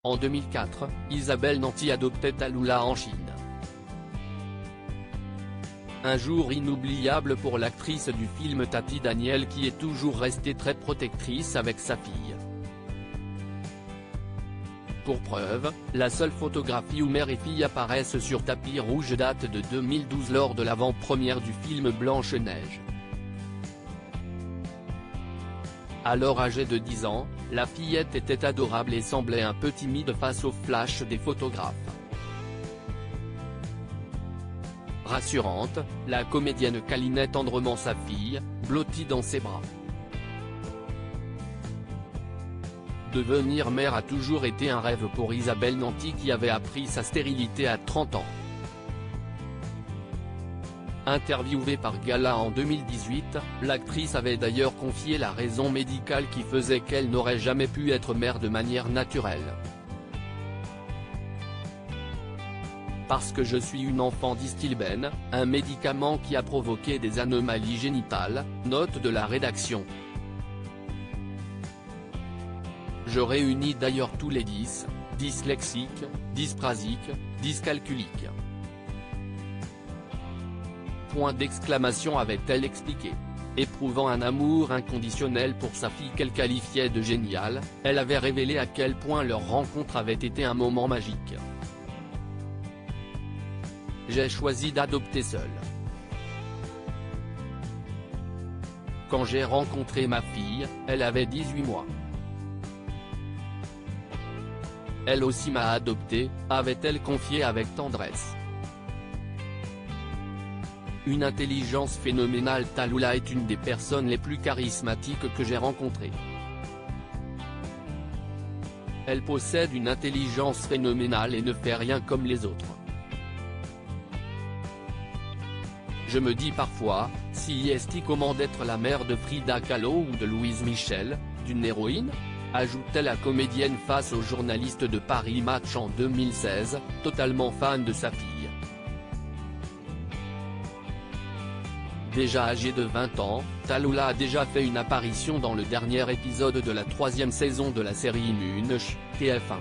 En 2004, Isabelle Nanty adoptait Tallulah en Chine. Un jour inoubliable pour l'actrice du film Tati Daniel qui est toujours restée très protectrice avec sa fille. Pour preuve, la seule photographie où mère et fille apparaissent sur tapis rouge date de 2012 lors de l'avant-première du film Blanche-Neige. Alors âgée de 10 ans, la fillette était adorable et semblait un peu timide face au flash des photographes. Rassurante, la comédienne câlinait tendrement sa fille, blottie dans ses bras. Devenir mère a toujours été un rêve pour Isabelle Nanty qui avait appris sa stérilité à 30 ans. Interviewée par Gala en 2018, l'actrice avait d'ailleurs confié la raison médicale qui faisait qu'elle n'aurait jamais pu être mère de manière naturelle. Parce que je suis une enfant d'Istilben, un médicament qui a provoqué des anomalies génitales, note de la rédaction. Je réunis d'ailleurs tous les dyslexiques, dysprasiques, dyscalculiques. Point d'exclamation avait-elle expliqué. Éprouvant un amour inconditionnel pour sa fille qu'elle qualifiait de géniale, elle avait révélé à quel point leur rencontre avait été un moment magique. J'ai choisi d'adopter seule. Quand j'ai rencontré ma fille, elle avait 18 mois. Elle aussi m'a adopté, avait-elle confié avec tendresse. Une intelligence phénoménale. Tallulah est une des personnes les plus charismatiques que j'ai rencontrées. Elle possède une intelligence phénoménale et ne fait rien comme les autres. Je me dis parfois, si est comment d'être la mère de Frida Kahlo ou de Louise Michel, d'une héroïne ? Ajoutait la comédienne face aux journalistes de Paris Match en 2016, totalement fan de sa fille. Déjà âgée de 20 ans, Tallulah a déjà fait une apparition dans le dernier épisode de la 3e saison de la série Munch, TF1.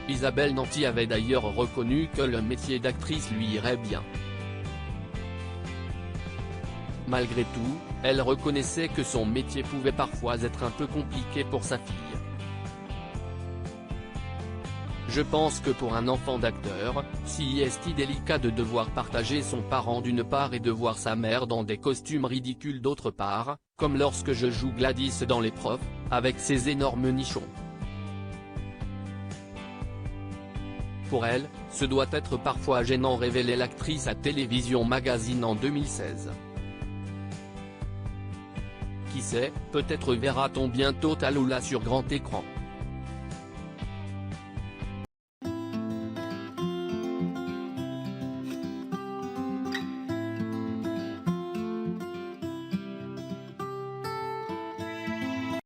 Isabelle Nanty avait d'ailleurs reconnu que le métier d'actrice lui irait bien. Malgré tout, elle reconnaissait que son métier pouvait parfois être un peu compliqué pour sa fille. Je pense que pour un enfant d'acteur, si est délicat de devoir partager son parent d'une part et de voir sa mère dans des costumes ridicules d'autre part, comme lorsque je joue Gladys dans Les Profs, avec ses énormes nichons. Pour elle, ce doit être parfois gênant, révélait l'actrice à Télévision Magazine en 2016. Qui sait, peut-être verra-t-on bientôt Tallulah sur grand écran.